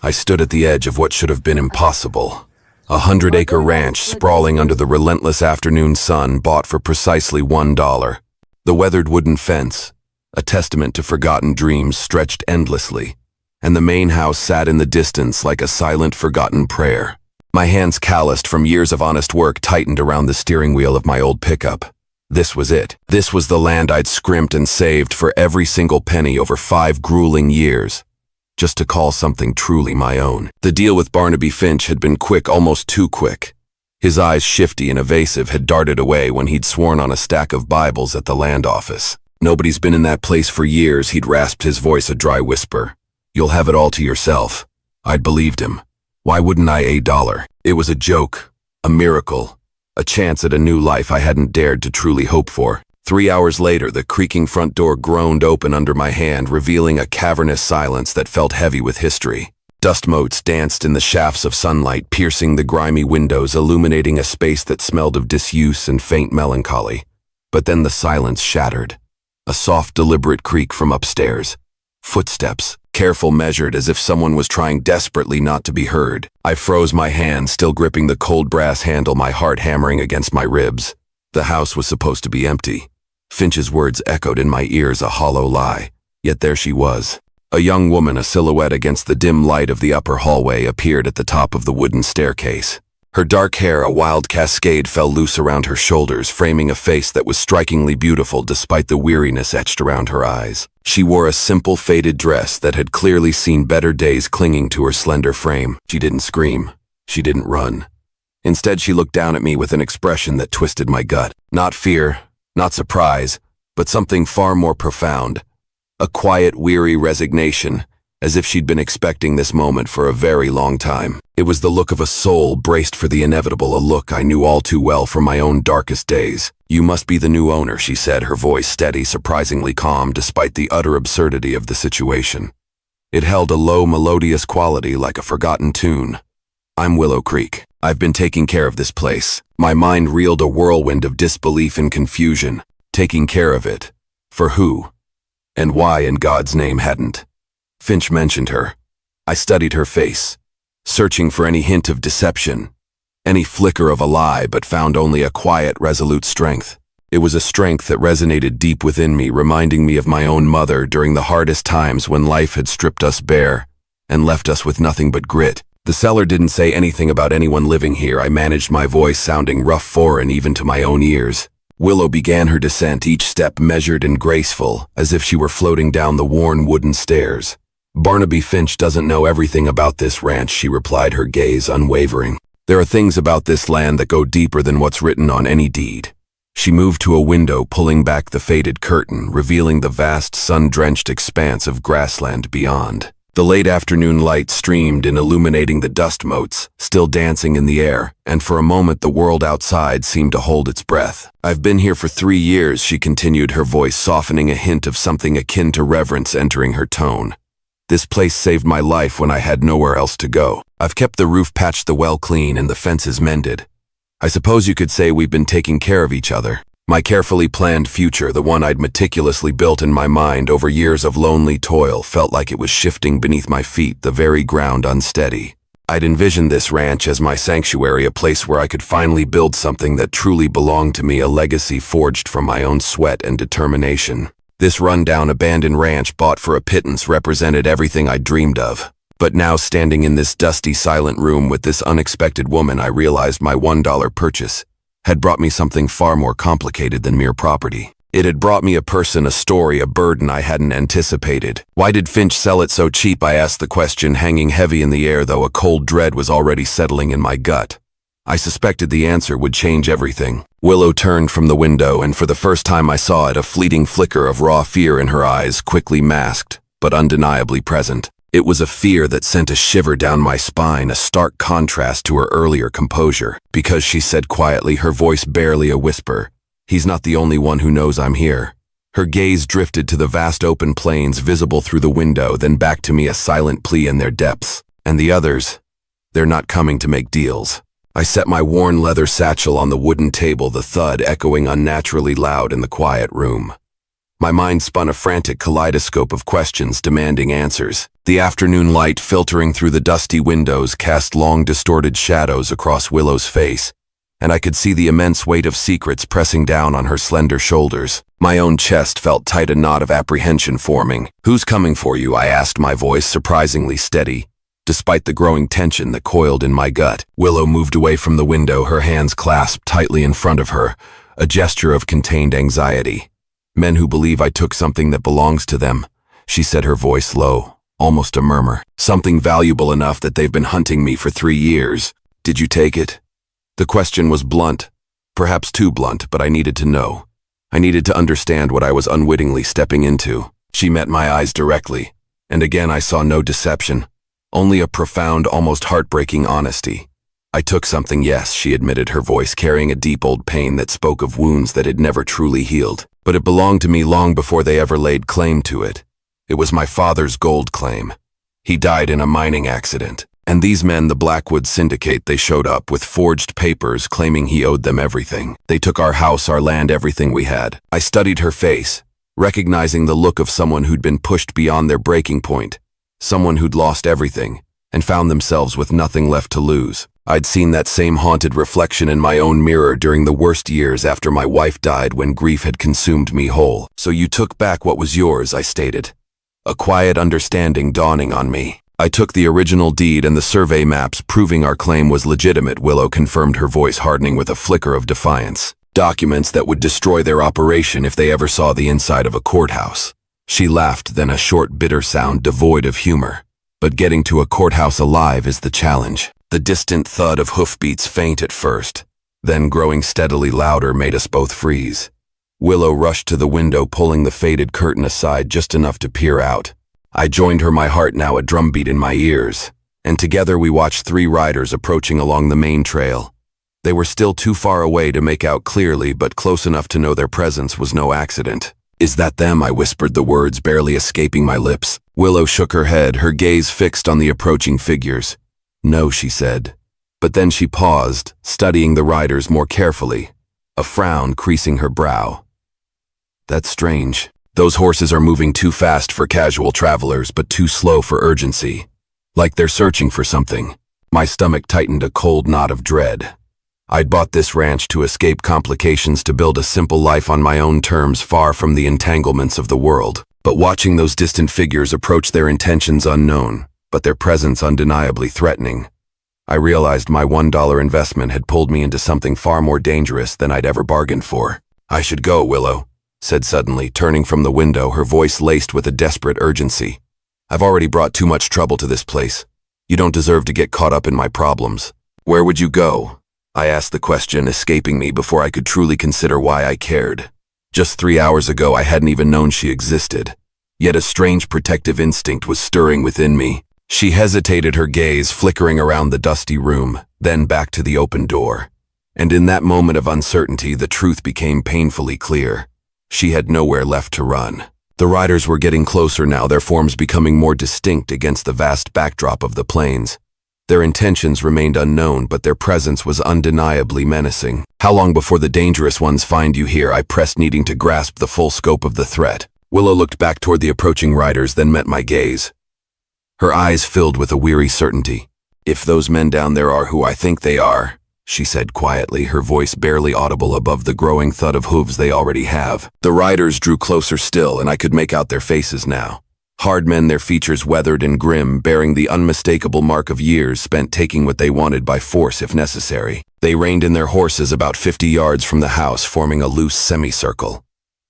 I stood at the edge of what should have been impossible. A 100-acre ranch sprawling under the relentless afternoon sun, bought for precisely $1. The weathered wooden fence, a testament to forgotten dreams, stretched endlessly, and the main house sat in the distance like a silent, forgotten prayer. My hands, calloused from years of honest work, tightened around the steering wheel of my old pickup. This was it. This was the land I'd scrimped and saved for every single penny over 5 grueling years, just to call something truly my own. The deal with Barnaby Finch had been quick, almost too quick. His eyes, shifty and evasive, had darted away when he'd sworn on a stack of Bibles at the land office. Nobody's been in that place for years, he'd rasped, his voice a dry whisper. You'll have it all to yourself. I'd believed him. Why wouldn't I? $1. It was a joke, a miracle, a chance at a new life I hadn't dared to truly hope for. 3 hours later, the creaking front door groaned open under my hand, revealing a cavernous silence that felt heavy with history. Dust motes danced in the shafts of sunlight, piercing the grimy windows, illuminating a space that smelled of disuse and faint melancholy. But then the silence shattered. A soft, deliberate creak from upstairs. Footsteps, careful, measured, as if someone was trying desperately not to be heard. I froze, my hand still gripping the cold brass handle, my heart hammering against my ribs. The house was supposed to be empty. Finch's words echoed in my ears, a hollow lie. Yet there she was. A young woman, a silhouette against the dim light of the upper hallway, appeared at the top of the wooden staircase. Her dark hair, a wild cascade, fell loose around her shoulders, framing a face that was strikingly beautiful despite the weariness etched around her eyes. She wore a simple, faded dress that had clearly seen better days clinging to her slender frame. She didn't scream. She didn't run. Instead, she looked down at me with an expression that twisted my gut. Not fear, not surprise, but something far more profound. A quiet, weary resignation, as if she'd been expecting this moment for a very long time. It was the look of a soul braced for the inevitable, a look I knew all too well from my own darkest days. You must be the new owner, she said, her voice steady, surprisingly calm despite the utter absurdity of the situation. It held a low, melodious quality like a forgotten tune. I'm Willow Creek. I've been taking care of this place. My mind reeled a whirlwind of disbelief and confusion. Taking care of it. For who? And why in God's name hadn't Finch mentioned her? I studied her face, searching for any hint of deception, any flicker of a lie, but found only a quiet, resolute strength. It was a strength that resonated deep within me, reminding me of my own mother during the hardest times when life had stripped us bare and left us with nothing but grit. The seller didn't say anything about anyone living here. I managed my voice, sounding rough, foreign even to my own ears. Willow began her descent, each step measured and graceful, as if she were floating down the worn wooden stairs. Barnaby Finch doesn't know everything about this ranch, she replied, her gaze unwavering. There are things about this land that go deeper than what's written on any deed. She moved to a window, pulling back the faded curtain, revealing the vast, sun-drenched expanse of grassland beyond. The late afternoon light streamed in, illuminating the dust motes, still dancing in the air, and for a moment the world outside seemed to hold its breath. I've been here for 3 years, she continued, her voice softening, a hint of something akin to reverence entering her tone. This place saved my life when I had nowhere else to go. I've kept the roof patched, the well clean, and the fences mended. I suppose you could say we've been taking care of each other. My carefully planned future, the one I'd meticulously built in my mind over years of lonely toil, felt like it was shifting beneath my feet, the very ground unsteady. I'd envisioned this ranch as my sanctuary, a place where I could finally build something that truly belonged to me, a legacy forged from my own sweat and determination. This rundown, abandoned ranch bought for a pittance represented everything I dreamed of. But now, standing in this dusty, silent room with this unexpected woman, I realized my $1 purchase had brought me something far more complicated than mere property. It had brought me a person, a story, a burden I hadn't anticipated. Why did Finch sell it so cheap? I asked the question, hanging heavy in the air, though a cold dread was already settling in my gut. I suspected the answer would change everything. Willow turned from the window, and for the first time I saw it, a fleeting flicker of raw fear in her eyes, quickly masked, but undeniably present. It was a fear that sent a shiver down my spine, a stark contrast to her earlier composure. Because she said quietly, her voice barely a whisper, "He's not the only one who knows I'm here." Her gaze drifted to the vast open plains visible through the window, then back to me, a silent plea in their depths. And the others? They're not coming to make deals. I set my worn leather satchel on the wooden table, the thud echoing unnaturally loud in the quiet room. My mind spun a frantic kaleidoscope of questions demanding answers. The afternoon light filtering through the dusty windows cast long distorted shadows across Willow's face, and I could see the immense weight of secrets pressing down on her slender shoulders. My own chest felt tight, a knot of apprehension forming. "Who's coming for you?" I asked, my voice surprisingly steady, despite the growing tension that coiled in my gut. Willow moved away from the window, her hands clasped tightly in front of her, a gesture of contained anxiety. "Men who believe I took something that belongs to them," she said, her voice low, almost a murmur. "Something valuable enough that they've been hunting me for 3 years. Did you take it?" The question was blunt, perhaps too blunt, but I needed to know. I needed to understand what I was unwittingly stepping into. She met my eyes directly, and again I saw no deception, only a profound, almost heartbreaking honesty. "I took something, yes," she admitted, her voice carrying a deep old pain that spoke of wounds that had never truly healed. "But it belonged to me long before they ever laid claim to it. It was my father's gold claim. He died in a mining accident. And these men, the Blackwood Syndicate, they showed up with forged papers claiming he owed them everything. They took our house, our land, everything we had." I studied her face, recognizing the look of someone who'd been pushed beyond their breaking point, someone who'd lost everything and found themselves with nothing left to lose. I'd seen that same haunted reflection in my own mirror during the worst years after my wife died, when grief had consumed me whole. "So you took back what was yours," I stated, a quiet understanding dawning on me. "I took the original deed and the survey maps proving our claim was legitimate," Willow confirmed, her voice hardening with a flicker of defiance. "Documents that would destroy their operation if they ever saw the inside of a courthouse." She laughed, then a short, bitter sound devoid of humor. "But getting to a courthouse alive is the challenge." The distant thud of hoofbeats, faint at first, then growing steadily louder, made us both freeze. Willow rushed to the window, pulling the faded curtain aside just enough to peer out. I joined her, my heart now a drumbeat in my ears, and together we watched 3 riders approaching along the main trail. They were still too far away to make out clearly, but close enough to know their presence was no accident. "Is that them?" I whispered, the words barely escaping my lips. Willow shook her head, her gaze fixed on the approaching figures. "No," she said. But then she paused, studying the riders more carefully, a frown creasing her brow. "That's strange. Those horses are moving too fast for casual travelers, but too slow for urgency. Like they're searching for something." My stomach tightened, a cold knot of dread. I'd bought this ranch to escape complications, to build a simple life on my own terms, far from the entanglements of the world. But watching those distant figures approach, their intentions unknown, but their presence undeniably threatening, I realized my $1 investment had pulled me into something far more dangerous than I'd ever bargained for. "I should go," Willow said suddenly, turning from the window, her voice laced with a desperate urgency. "I've already brought too much trouble to this place. You don't deserve to get caught up in my problems." "Where would you go?" I asked, the question escaping me before I could truly consider why I cared. Just 3 hours ago I hadn't even known she existed, yet a strange protective instinct was stirring within me. She hesitated, her gaze flickering around the dusty room, then back to the open door. And in that moment of uncertainty, the truth became painfully clear. She had nowhere left to run. The riders were getting closer now, their forms becoming more distinct against the vast backdrop of the plains. Their intentions remained unknown, but their presence was undeniably menacing. "How long before the dangerous ones find you here?" I pressed, needing to grasp the full scope of the threat. Willow looked back toward the approaching riders, then met my gaze. Her eyes filled with a weary certainty. "If those men down there are who I think they are," she said quietly, her voice barely audible above the growing thud of hooves they already have. The riders drew closer still, and I could make out their faces now. Hard men, their features weathered and grim, bearing the unmistakable mark of years spent taking what they wanted by force if necessary. They reined in their horses about 50 yards from the house, forming a loose semicircle.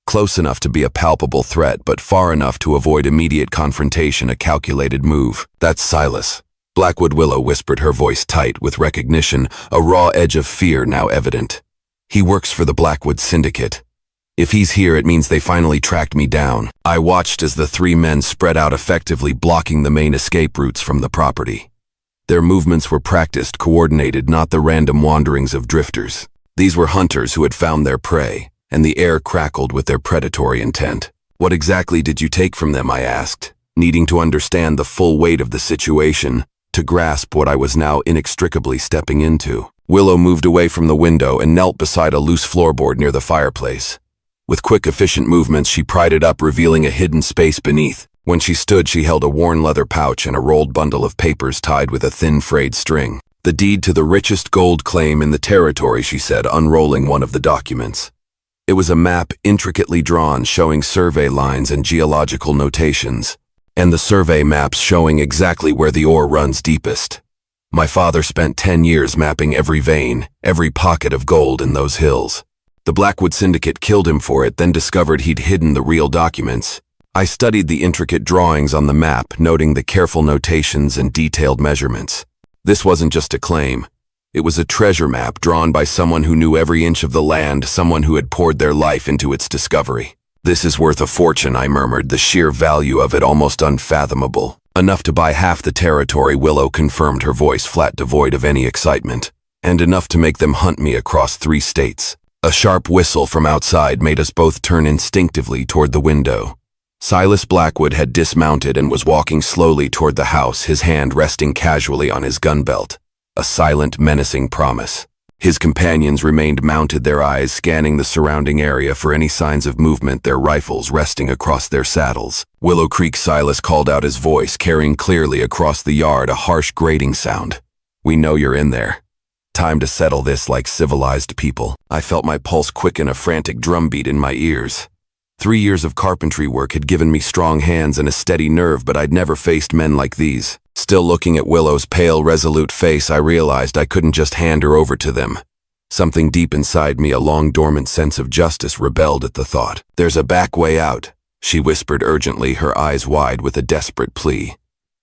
Close enough to be a palpable threat, but far enough to avoid immediate confrontation, a calculated move. "That's Silas," Blackwood, Willow whispered, her voice tight with recognition, a raw edge of fear now evident. "He works for the Blackwood Syndicate. If he's here, it means they finally tracked me down." I watched as the 3 men spread out, effectively blocking the main escape routes from the property. Their movements were practiced, coordinated, not the random wanderings of drifters. These were hunters who had found their prey, and the air crackled with their predatory intent. "What exactly did you take from them?" I asked, needing to understand the full weight of the situation, to grasp what I was now inextricably stepping into. Willow moved away from the window and knelt beside a loose floorboard near the fireplace. With quick, efficient movements, she pried it up, revealing a hidden space beneath. When she stood, she held a worn leather pouch and a rolled bundle of papers tied with a thin frayed string. "The deed to the richest gold claim in the territory," she said, unrolling one of the documents. It was a map intricately drawn, showing survey lines and geological notations, and the survey maps showing exactly where the ore runs deepest. My father spent 10 years mapping every vein, every pocket of gold in those hills. The Blackwood Syndicate killed him for it, then discovered he'd hidden the real documents. I studied the intricate drawings on the map, noting the careful notations and detailed measurements. This wasn't just a claim. It was a treasure map drawn by someone who knew every inch of the land, someone who had poured their life into its discovery. "This is worth a fortune," I murmured, the sheer value of it almost unfathomable. "Enough to buy half the territory," Willow confirmed, her voice flat, devoid of any excitement. "And enough to make them hunt me across 3 states. A sharp whistle from outside made us both turn instinctively toward the window. Silas Blackwood had dismounted and was walking slowly toward the house, his hand resting casually on his gun belt. A silent, menacing promise. His companions remained mounted, their eyes scanning the surrounding area for any signs of movement, their rifles resting across their saddles. "Willow Creek," Silas called out, his voice carrying clearly across the yard, a harsh grating sound. "We know you're in there. Time to settle this like civilized people." I felt my pulse quicken, a frantic drumbeat in my ears. 3 years of carpentry work had given me strong hands and a steady nerve, but I'd never faced men like these. Still looking at Willow's pale, resolute face, I realized I couldn't just hand her over to them. Something deep inside me, a long-dormant sense of justice, rebelled at the thought. "There's a back way out," she whispered urgently, her eyes wide with a desperate plea.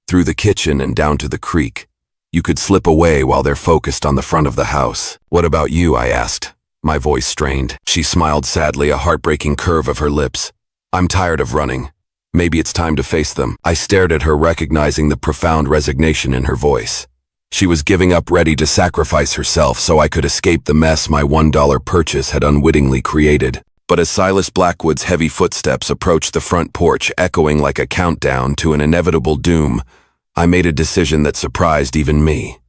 "Through the kitchen and down to the creek. You could slip away while they're focused on the front of the house." "What about you?" I asked, my voice strained. She smiled sadly, a heartbreaking curve of her lips. "I'm tired of running. Maybe it's time to face them." I stared at her, recognizing the profound resignation in her voice. She was giving up, ready to sacrifice herself so I could escape the mess my $1 purchase had unwittingly created. But as Silas Blackwood's heavy footsteps approached the front porch, echoing like a countdown to an inevitable doom, I made a decision that surprised even me.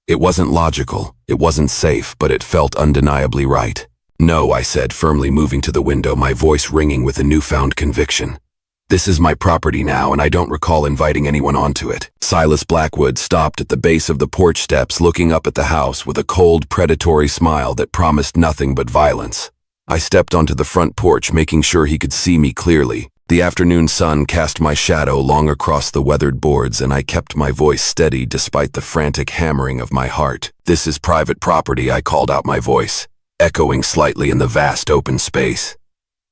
It wasn't logical, it wasn't safe, but it felt undeniably right. "No," I said, firmly moving to the window, my voice ringing with a newfound conviction. "This is my property now, and I don't recall inviting anyone onto it." Silas Blackwood stopped at the base of the porch steps, looking up at the house with a cold, predatory smile that promised nothing but violence. I stepped onto the front porch, making sure he could see me clearly. The afternoon sun cast my shadow long across the weathered boards, and I kept my voice steady despite the frantic hammering of my heart. "This is private property," I called out, my voice echoing slightly in the vast open space.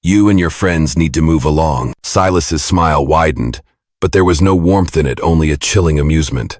"You and your friends need to move along." Silas's smile widened, but there was no warmth in it, only a chilling amusement.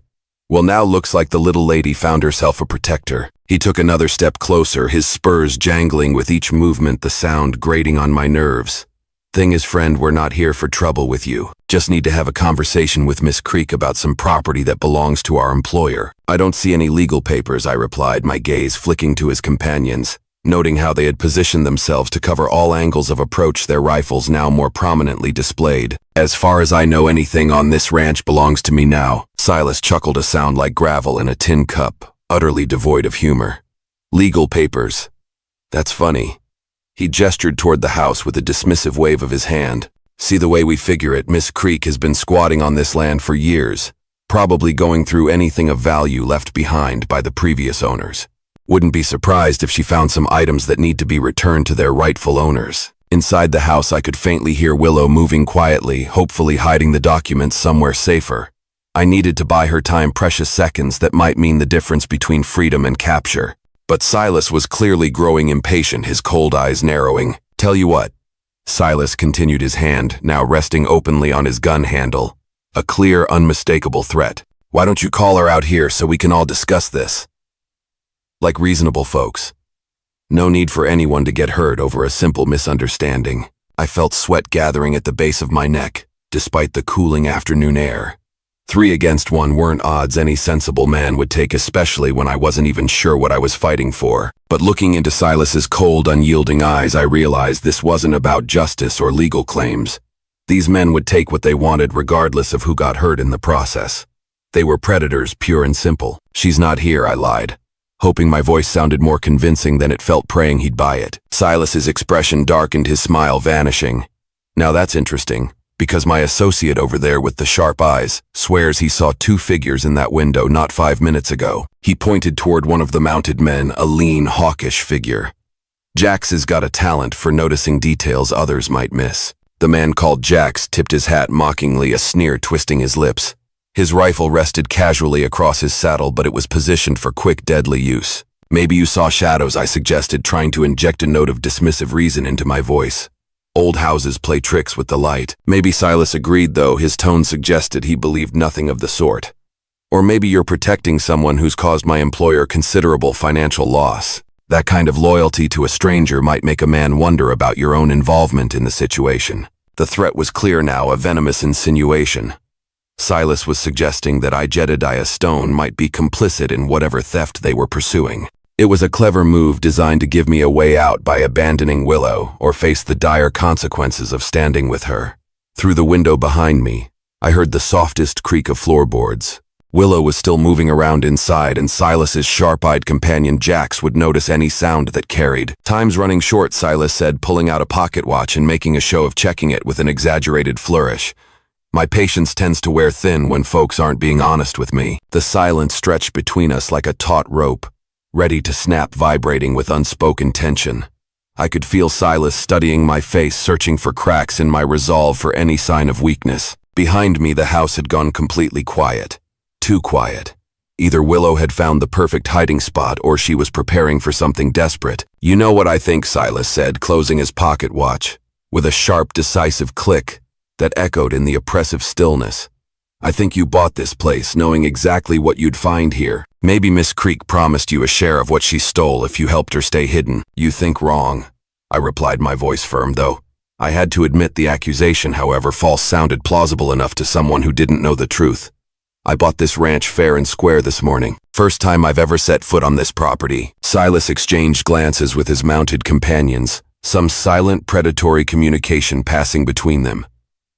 "Well, now looks like the little lady found herself a protector." He took another step closer, his spurs jangling with each movement, the sound grating on my nerves. "Thing is, friend, we're not here for trouble with you. Just need to have a conversation with Miss Creek about some property that belongs to our employer." "I don't see any legal papers," I replied, my gaze flicking to his companions, noting how they had positioned themselves to cover all angles of approach, their rifles now more prominently displayed. "As far as I know, anything on this ranch belongs to me now." Silas chuckled, a sound like gravel in a tin cup, utterly devoid of humor. "Legal papers? That's funny." He gestured toward the house with a dismissive wave of his hand. "See, the way we figure it, Miss Creek has been squatting on this land for years, probably going through anything of value left behind by the previous owners. Wouldn't be surprised if she found some items that need to be returned to their rightful owners." Inside the house, I could faintly hear Willow moving quietly, hopefully hiding the documents somewhere safer. I needed to buy her time, precious seconds that might mean the difference between freedom and capture. But Silas was clearly growing impatient, his cold eyes narrowing. "Tell you what." Silas continued, his hand now resting openly on his gun handle, a clear, unmistakable threat. "Why don't you call her out here so we can all discuss this like reasonable folks? No need for anyone to get hurt over a simple misunderstanding." I felt sweat gathering at the base of my neck, despite the cooling afternoon air. 3 against 1 weren't odds any sensible man would take, especially when I wasn't even sure what I was fighting for. But looking into Silas's cold, unyielding eyes, I realized this wasn't about justice or legal claims. These men would take what they wanted regardless of who got hurt in the process. They were predators, pure and simple. "She's not here," I lied. hoping my voice sounded more convincing than it felt, praying he'd buy it. Silas's expression darkened, his smile vanishing. Now that's interesting, because my associate over there with the sharp eyes swears he saw 2 figures in that window not 5 minutes ago. He pointed toward one of the mounted men, a lean, hawkish figure. Jax has got a talent for noticing details others might miss. The man called Jax tipped his hat mockingly, a sneer twisting his lips. His rifle rested casually across his saddle, but it was positioned for quick, deadly use. Maybe you saw shadows, I suggested, trying to inject a note of dismissive reason into my voice. Old houses play tricks with the light. Maybe Silas agreed, though his tone suggested he believed nothing of the sort. Or maybe you're protecting someone who's caused my employer considerable financial loss. That kind of loyalty to a stranger might make a man wonder about your own involvement in the situation. The threat was clear now, a venomous insinuation. Silas was suggesting that Jedediah Stone might be complicit in whatever theft they were pursuing. It was a clever move designed to give me a way out by abandoning Willow or face the dire consequences of standing with her. Through the window behind me, I heard the softest creak of floorboards. Willow was still moving around inside, and Silas's sharp-eyed companion Jax would notice any sound that carried. "Time's running short," Silas said, pulling out a pocket watch and making a show of checking it with an exaggerated flourish. "My patience tends to wear thin when folks aren't being honest with me." The silence stretched between us like a taut rope, ready to snap, vibrating with unspoken tension. I could feel Silas studying my face, searching for cracks in my resolve for any sign of weakness. Behind me, the house had gone completely quiet. Too quiet. Either Willow had found the perfect hiding spot or she was preparing for something desperate. "You know what I think," Silas said, closing his pocket watch, with a sharp, decisive click that echoed in the oppressive stillness. "I think you bought this place knowing exactly what you'd find here. Maybe Miss Creek promised you a share of what she stole if you helped her stay hidden." "You think wrong," I replied, my voice firm, though I had to admit the accusation, however false, sounded plausible enough to someone who didn't know the truth. "I bought this ranch fair and square this morning. First time I've ever set foot on this property." Silas exchanged glances with his mounted companions, some silent predatory communication passing between them.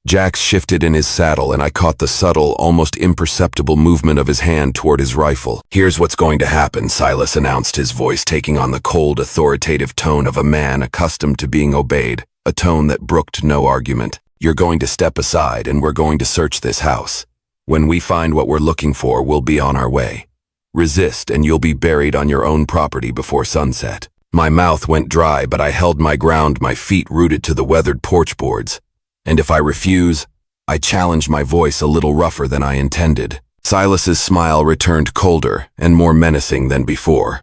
Jax shifted in his saddle, and I caught the subtle, almost imperceptible movement of his hand toward his rifle. "Here's what's going to happen," Silas announced, his voice taking on the cold, authoritative tone of a man accustomed to being obeyed, a tone that brooked no argument. "You're going to step aside, and we're going to search this house. When we find what we're looking for, we'll be on our way. Resist, and you'll be buried on your own property before sunset." My mouth went dry, but I held my ground, my feet rooted to the weathered porch boards. "And if I refuse?" I challenged, my voice a little rougher than I intended. Silas's smile returned, colder and more menacing than before.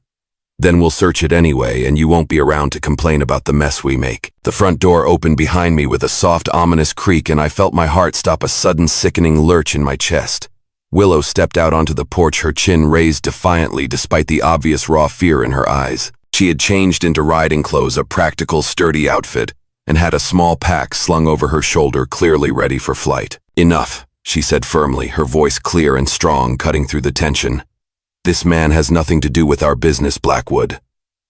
"Then we'll search it anyway, and you won't be around to complain about the mess we make." The front door opened behind me with a soft, ominous creak, and I felt my heart stop, a sudden sickening lurch in my chest. Willow stepped out onto the porch, her chin raised defiantly despite the obvious raw fear in her eyes. She had changed into riding clothes, a practical, sturdy outfit, and had a small pack slung over her shoulder, clearly ready for flight. "Enough," she said firmly, her voice clear and strong, cutting through the tension. "This man has nothing to do with our business, Blackwood.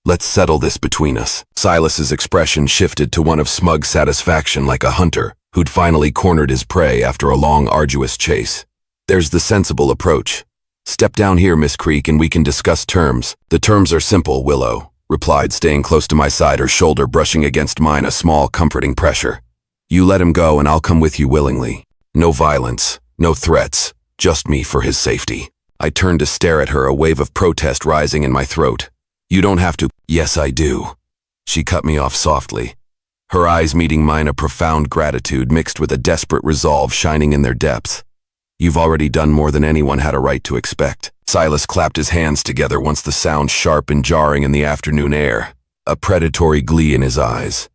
Let's settle this between us." Silas's expression shifted to one of smug satisfaction, like a hunter who'd finally cornered his prey after a long, arduous chase. "There's the sensible approach. Step down here, Miss Creek, and we can discuss terms." "The terms are simple," Willow replied, staying close to my side, her shoulder brushing against mine, a small, comforting pressure. "You let him go, and I'll come with you willingly. No violence, no threats, just me for his safety." I turned to stare at her, a wave of protest rising in my throat. "You don't have to." "Yes, I do." She cut me off softly, her eyes meeting mine, a profound gratitude mixed with a desperate resolve shining in their depths. "You've already done more than anyone had a right to expect." Silas clapped his hands together, once the sound sharp and jarring in the afternoon air, a predatory glee in his eyes.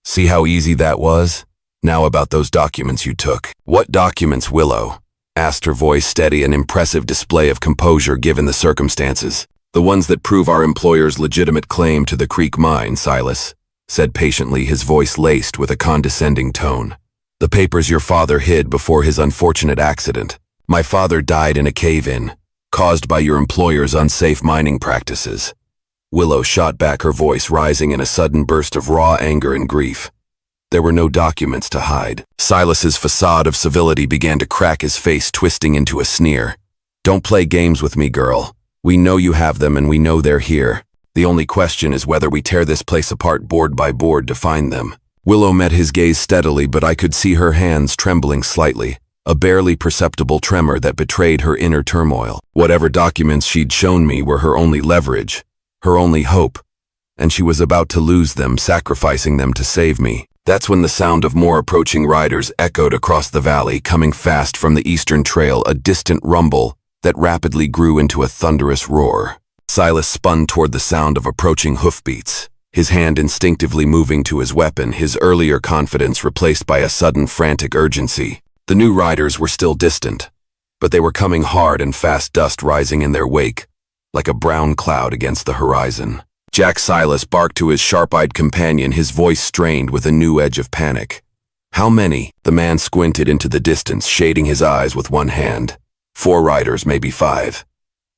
"See how easy that was? Now about those documents you took." "What documents, Willow?" asked, her voice steady, an impressive display of composure given the circumstances. "The ones that prove our employer's legitimate claim to the Creek mine," Silas said patiently, his voice laced with a condescending tone. "The papers your father hid before his unfortunate accident. My father died in a cave-in, caused by your employer's unsafe mining practices." Willow shot back, her voice rising in a sudden burst of raw anger and grief. There were no documents to hide. Silas's facade of civility began to crack, his face twisting into a sneer. "Don't play games with me, girl. We know you have them and we know they're here. The only question is whether we tear this place apart board by board to find them." Willow met his gaze steadily, but I could see her hands trembling slightly, a barely perceptible tremor that betrayed her inner turmoil. Whatever documents she'd shown me were her only leverage, her only hope, and she was about to lose them, sacrificing them to save me. That's when the sound of more approaching riders echoed across the valley, coming fast from the eastern trail, a distant rumble that rapidly grew into a thunderous roar. Silas spun toward the sound of approaching hoofbeats, his hand instinctively moving to his weapon, his earlier confidence replaced by a sudden frantic urgency. The new riders were still distant, but they were coming hard and fast, dust rising in their wake, like a brown cloud against the horizon. Jack Silas barked to his sharp-eyed companion, his voice strained with a new edge of panic. "How many?" The man squinted into the distance, shading his eyes with one hand. "4 riders, maybe 5.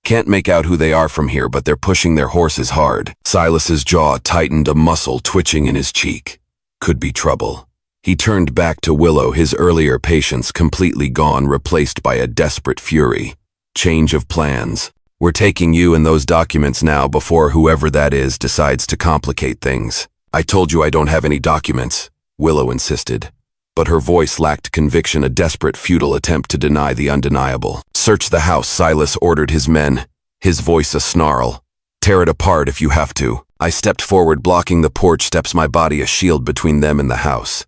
Can't make out who they are from here, but they're pushing their horses hard." Silas's jaw tightened, a muscle twitching in his cheek. Could be trouble. He turned back to Willow, his earlier patience completely gone, replaced by a desperate fury. "Change of plans. We're taking you and those documents now before whoever that is decides to complicate things." "I told you I don't have any documents," Willow insisted. But her voice lacked conviction, a desperate, futile attempt to deny the undeniable. "Search the house," Silas ordered his men, his voice a snarl. "Tear it apart if you have to." I stepped forward, blocking the porch steps, my body a shield between them and the house.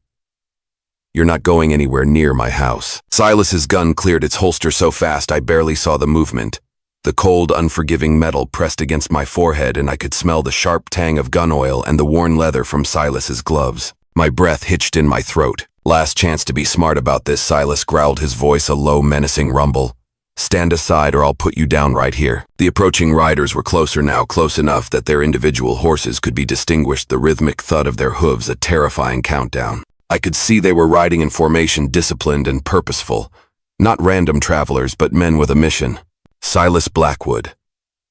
"You're not going anywhere near my house." Silas's gun cleared its holster so fast I barely saw the movement. The cold, unforgiving metal pressed against my forehead, and I could smell the sharp tang of gun oil and the worn leather from Silas's gloves. My breath hitched in my throat. "Last chance to be smart about this," Silas growled, his voice a low, menacing rumble. "Stand aside or I'll put you down right here." The approaching riders were closer now, close enough that their individual horses could be distinguished, the rhythmic thud of their hooves a terrifying countdown. I could see they were riding in formation, disciplined and purposeful. Not random travelers, but men with a mission. "Silas Blackwood."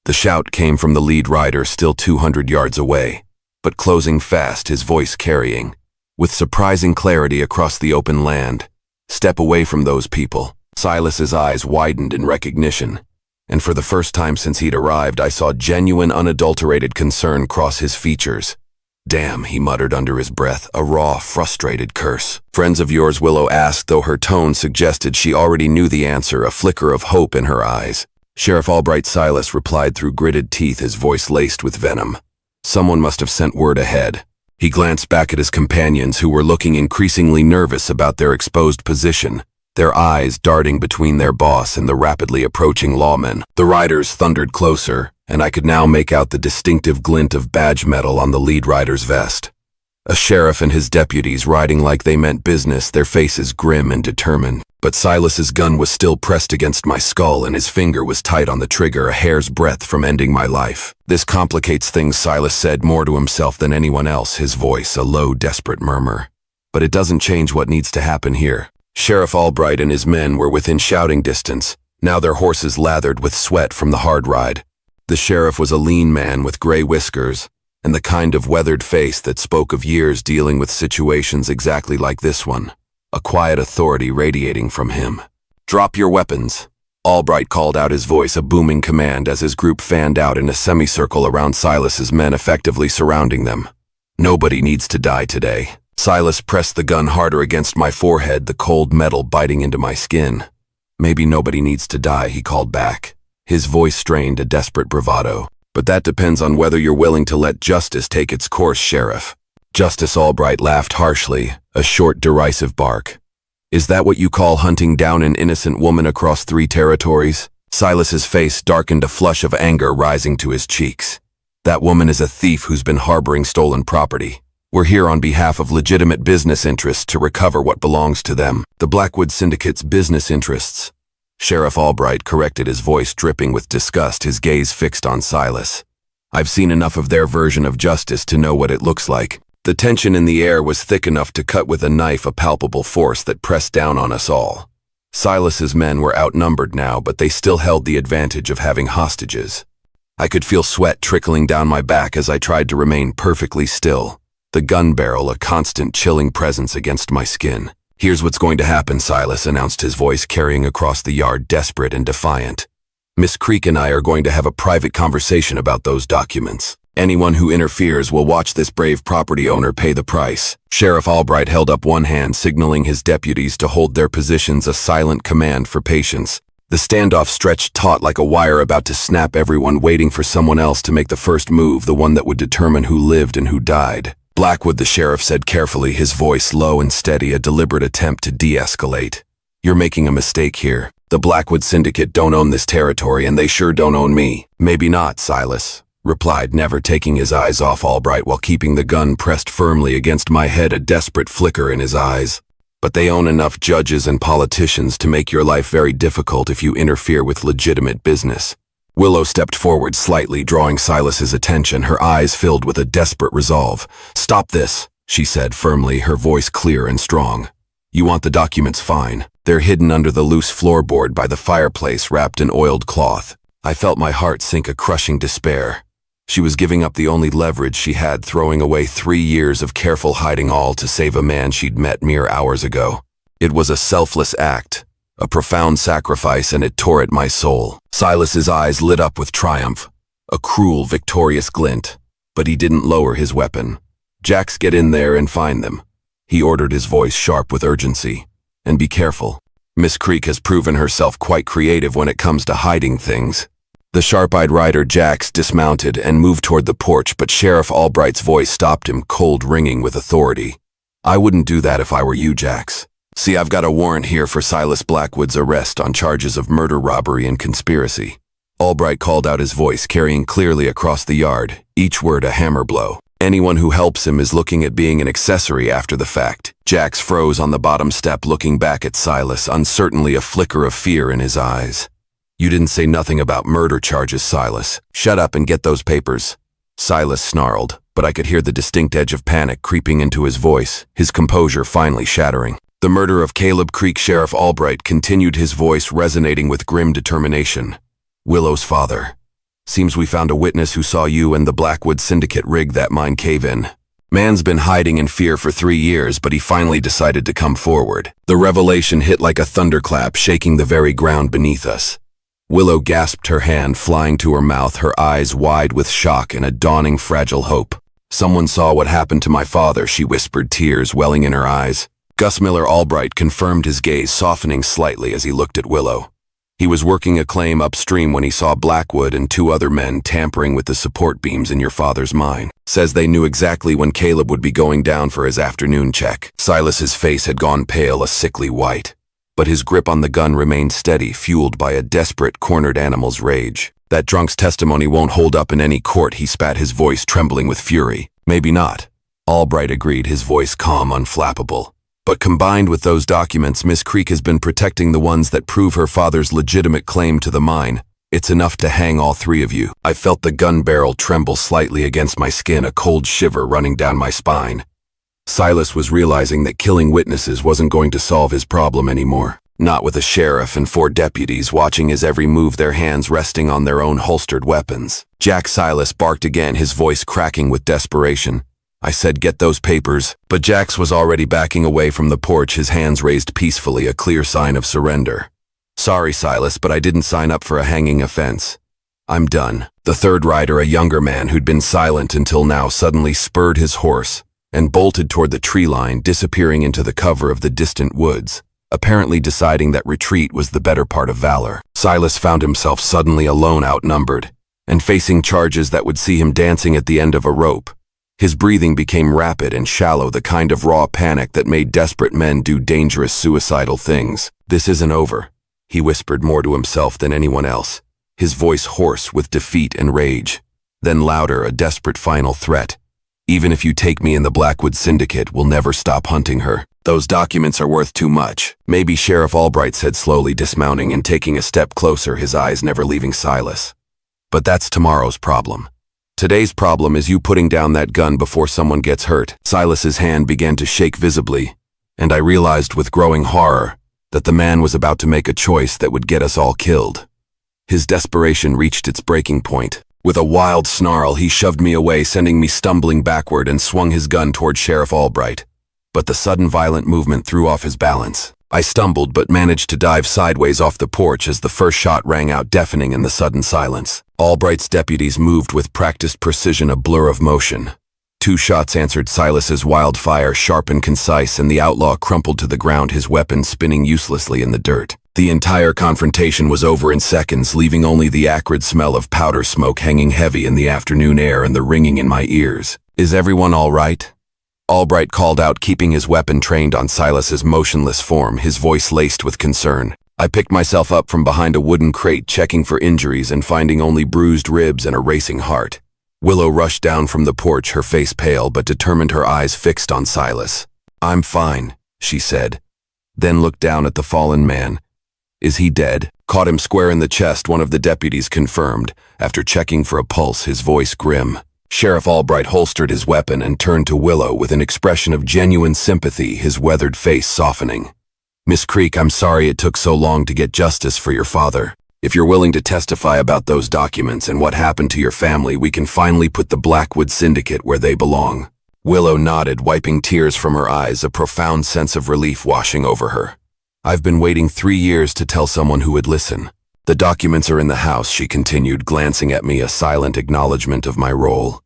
The shout came from the lead rider, still 200 yards away, but closing fast, his voice carrying, with surprising clarity across the open land. "Step away from those people." Silas's eyes widened in recognition, and for the first time since he'd arrived, I saw genuine, unadulterated concern cross his features. "Damn," he muttered under his breath, a raw, frustrated curse. "Friends of yours?" Willow asked, though her tone suggested she already knew the answer, a flicker of hope in her eyes. "Sheriff Albright," Silas replied through gritted teeth, his voice laced with venom. "Someone must have sent word ahead." He glanced back at his companions, who were looking increasingly nervous about their exposed position, their eyes darting between their boss and the rapidly approaching lawmen. The riders thundered closer, and I could now make out the distinctive glint of badge metal on the lead rider's vest. A sheriff and his deputies riding like they meant business, their faces grim and determined. But Silas's gun was still pressed against my skull, and his finger was tight on the trigger, a hair's breadth from ending my life. "This complicates things," Silas said, more to himself than anyone else, his voice a low, desperate murmur. "But it doesn't change what needs to happen here." Sheriff Albright and his men were within shouting distance, now their horses lathered with sweat from the hard ride. The sheriff was a lean man with gray whiskers, and the kind of weathered face that spoke of years dealing with situations exactly like this one. A quiet authority radiating from him. "Drop your weapons." Albright called out, his voice a booming command as his group fanned out in a semicircle around Silas's men, effectively surrounding them. "Nobody needs to die today." Silas pressed the gun harder against my forehead, the cold metal biting into my skin. "Maybe nobody needs to die," he called back, his voice strained, a desperate bravado. "But that depends on whether you're willing to let justice take its course, Sheriff." Justice? Albright laughed harshly, a short, derisive bark. "Is that what you call hunting down an innocent woman across 3 territories? Silas's face darkened, a flush of anger rising to his cheeks. "That woman is a thief who's been harboring stolen property. We're here on behalf of legitimate business interests to recover what belongs to them." "The Blackwood Syndicate's business interests," Sheriff Albright corrected, his voice dripping with disgust, his gaze fixed on Silas. "I've seen enough of their version of justice to know what it looks like." The tension in the air was thick enough to cut with a knife, a palpable force that pressed down on us all. Silas's men were outnumbered now, but they still held the advantage of having hostages. I could feel sweat trickling down my back as I tried to remain perfectly still, the gun barrel a constant chilling presence against my skin. "Here's what's going to happen," Silas announced, his voice carrying across the yard, desperate and defiant. Miss Creek and I are going to have a private conversation about those documents. Anyone who interferes will watch this brave property owner pay the price." Sheriff Albright held up one hand, signaling his deputies to hold their positions, a silent command for patience. The standoff stretched taut like a wire about to snap, everyone waiting for someone else to make the first move, the one that would determine who lived and who died. "Blackwood," the sheriff said carefully, his voice low and steady, a deliberate attempt to de-escalate. "You're making a mistake here. The Blackwood Syndicate don't own this territory, and they sure don't own me." "Maybe not," Silas replied, never taking his eyes off Albright while keeping the gun pressed firmly against my head, a desperate flicker in his eyes. "But they own enough judges and politicians to make your life very difficult if you interfere with legitimate business." Willow stepped forward slightly, drawing Silas's attention, her eyes filled with a desperate resolve. "Stop this," she said firmly, her voice clear and strong. "You want the documents, fine. They're hidden under the loose floorboard by the fireplace, wrapped in oiled cloth." I felt my heart sink, a crushing despair. She was giving up the only leverage she had, throwing away 3 years of careful hiding, all to save a man she'd met mere hours ago. It was a selfless act, a profound sacrifice, and it tore at my soul. Silas's eyes lit up with triumph, a cruel, victorious glint, but he didn't lower his weapon. "Jax, get in there and find them," he ordered, his voice sharp with urgency. "And be careful. Miss Creek has proven herself quite creative when it comes to hiding things." The sharp-eyed rider Jax dismounted and moved toward the porch, but Sheriff Albright's voice stopped him, cold, ringing with authority. "I wouldn't do that if I were you, Jax. See, I've got a warrant here for Silas Blackwood's arrest on charges of murder, robbery, and conspiracy." Albright called out, his voice carrying clearly across the yard, each word a hammer blow. "Anyone who helps him is looking at being an accessory after the fact." Jax froze on the bottom step, looking back at Silas, uncertainly, a flicker of fear in his eyes. "You didn't say nothing about murder charges, Silas. Shut up and get those papers." Silas snarled, but I could hear the distinct edge of panic creeping into his voice, his composure finally shattering. "The murder of Caleb Creek," Sheriff Albright continued, his voice resonating with grim determination. "Willow's father. Seems we found a witness who saw you and the Blackwood Syndicate rig that mine cave-in. Man's been hiding in fear for 3 years, but he finally decided to come forward." The revelation hit like a thunderclap, shaking the very ground beneath us. Willow gasped, her hand flying to her mouth, her eyes wide with shock and a dawning fragile hope. "Someone saw what happened to my father," she whispered, tears welling in her eyes. Gus Miller Albright confirmed, his gaze softening slightly as he looked at Willow. "He was working a claim upstream when he saw Blackwood and 2 other men tampering with the support beams in your father's mine. Says they knew exactly when Caleb would be going down for his afternoon check." Silas's face had gone pale, a sickly white, but his grip on the gun remained steady, fueled by a desperate, cornered animal's rage. "That drunk's testimony won't hold up in any court," he spat, his voice trembling with fury. "Maybe not," Albright agreed, his voice calm, unflappable. "But combined with those documents, Miss Creek has been protecting the ones that prove her father's legitimate claim to the mine. It's enough to hang all 3 of you." I felt the gun barrel tremble slightly against my skin, a cold shiver running down my spine. Silas was realizing that killing witnesses wasn't going to solve his problem anymore. Not with a sheriff and 4 deputies watching his every move, their hands resting on their own holstered weapons. "Jack," Silas barked again, his voice cracking with desperation. I said, "Get those papers." But Jax was already backing away from the porch, his hands raised peacefully, a clear sign of surrender. "Sorry, Silas, but I didn't sign up for a hanging offense. I'm done." The third rider, a younger man who'd been silent until now, suddenly spurred his horse and bolted toward the tree line, disappearing into the cover of the distant woods, apparently deciding that retreat was the better part of valor. Silas found himself suddenly alone, outnumbered, and facing charges that would see him dancing at the end of a rope. His breathing became rapid and shallow, the kind of raw panic that made desperate men do dangerous, suicidal things. "This isn't over," he whispered, more to himself than anyone else, his voice hoarse with defeat and rage. Then louder, a desperate final threat. "Even if you take me and the Blackwood Syndicate, we'll never stop hunting her. Those documents are worth too much." "Maybe," Sheriff Albright said slowly, dismounting and taking a step closer, his eyes never leaving Silas. "But that's tomorrow's problem. Today's problem is you putting down that gun before someone gets hurt." Silas's hand began to shake visibly, and I realized with growing horror that the man was about to make a choice that would get us all killed. His desperation reached its breaking point. With a wild snarl, he shoved me away, sending me stumbling backward, and swung his gun toward Sheriff Albright. But the sudden violent movement threw off his balance. I stumbled but managed to dive sideways off the porch as the first shot rang out deafening in the sudden silence. Albright's deputies moved with practiced precision, a blur of motion. 2 shots answered Silas's wildfire, sharp and concise, and the outlaw crumpled to the ground, his weapon spinning uselessly in the dirt. The entire confrontation was over in seconds, leaving only the acrid smell of powder smoke hanging heavy in the afternoon air and the ringing in my ears. "Is everyone all right?" Albright called out, keeping his weapon trained on Silas's motionless form, his voice laced with concern. I picked myself up from behind a wooden crate, checking for injuries and finding only bruised ribs and a racing heart. Willow rushed down from the porch, her face pale but determined, her eyes fixed on Silas. "I'm fine," she said, then looked down at the fallen man. "Is he dead?" "Caught him square in the chest," one of the deputies confirmed, after checking for a pulse, his voice grim. Sheriff Albright holstered his weapon and turned to Willow with an expression of genuine sympathy, his weathered face softening. "Miss Creek, I'm sorry it took so long to get justice for your father. If you're willing to testify about those documents and what happened to your family, we can finally put the Blackwood Syndicate where they belong." Willow nodded, wiping tears from her eyes, a profound sense of relief washing over her. "I've been waiting 3 years to tell someone who would listen. The documents are in the house," she continued, glancing at me, a silent acknowledgement of my role.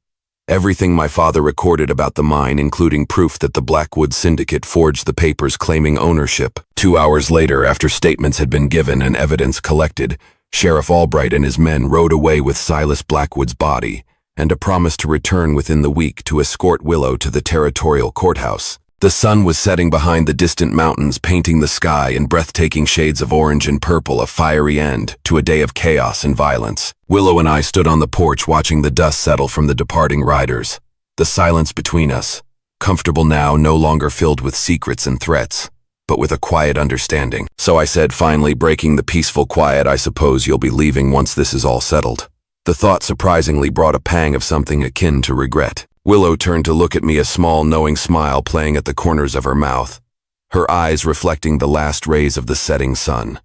"Everything my father recorded about the mine, including proof that the Blackwood Syndicate forged the papers claiming ownership." 2 hours later, after statements had been given and evidence collected, Sheriff Albright and his men rode away with Silas Blackwood's body and a promise to return within the week to escort Willow to the territorial courthouse. The sun was setting behind the distant mountains, painting the sky in breathtaking shades of orange and purple, a fiery end to a day of chaos and violence. Willow and I stood on the porch watching the dust settle from the departing riders. The silence between us, comfortable now, no longer filled with secrets and threats, but with a quiet understanding. "So," I said, finally breaking the peaceful quiet, "I suppose you'll be leaving once this is all settled." The thought surprisingly brought a pang of something akin to regret. Willow turned to look at me, a small, knowing smile playing at the corners of her mouth, her eyes reflecting the last rays of the setting sun.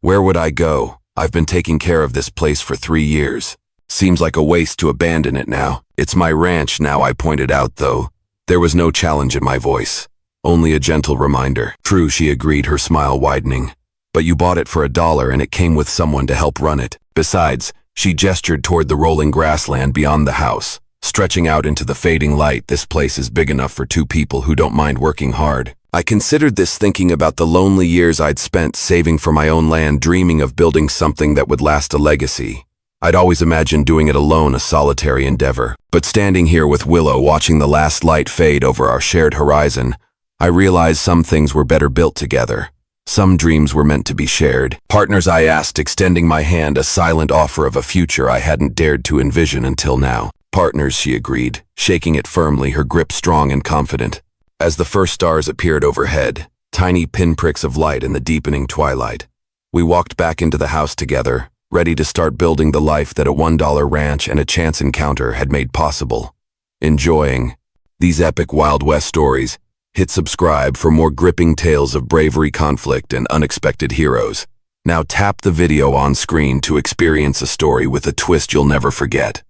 "Where would I go? I've been taking care of this place for 3 years. Seems like a waste to abandon it now. It's my ranch now," I pointed out, though. There was no challenge in my voice, only a gentle reminder. "True," she agreed, her smile widening. "But you bought it for $1 and it came with someone to help run it. Besides," she gestured toward the rolling grassland beyond the house, stretching out into the fading light, "this place is big enough for 2 people who don't mind working hard." I considered this, thinking about the lonely years I'd spent saving for my own land, dreaming of building something that would last, a legacy. I'd always imagined doing it alone, a solitary endeavor. But standing here with Willow, watching the last light fade over our shared horizon, I realized some things were better built together. Some dreams were meant to be shared. "Partners?" I asked, extending my hand, a silent offer of a future I hadn't dared to envision until now. "Partners," she agreed, shaking it firmly, her grip strong and confident. As the first stars appeared overhead, tiny pinpricks of light in the deepening twilight, we walked back into the house together, ready to start building the life that a $1 ranch and a chance encounter had made possible. Enjoying these epic Wild West stories? Hit subscribe for more gripping tales of bravery, conflict, and unexpected heroes. Now tap the video on screen to experience a story with a twist you'll never forget.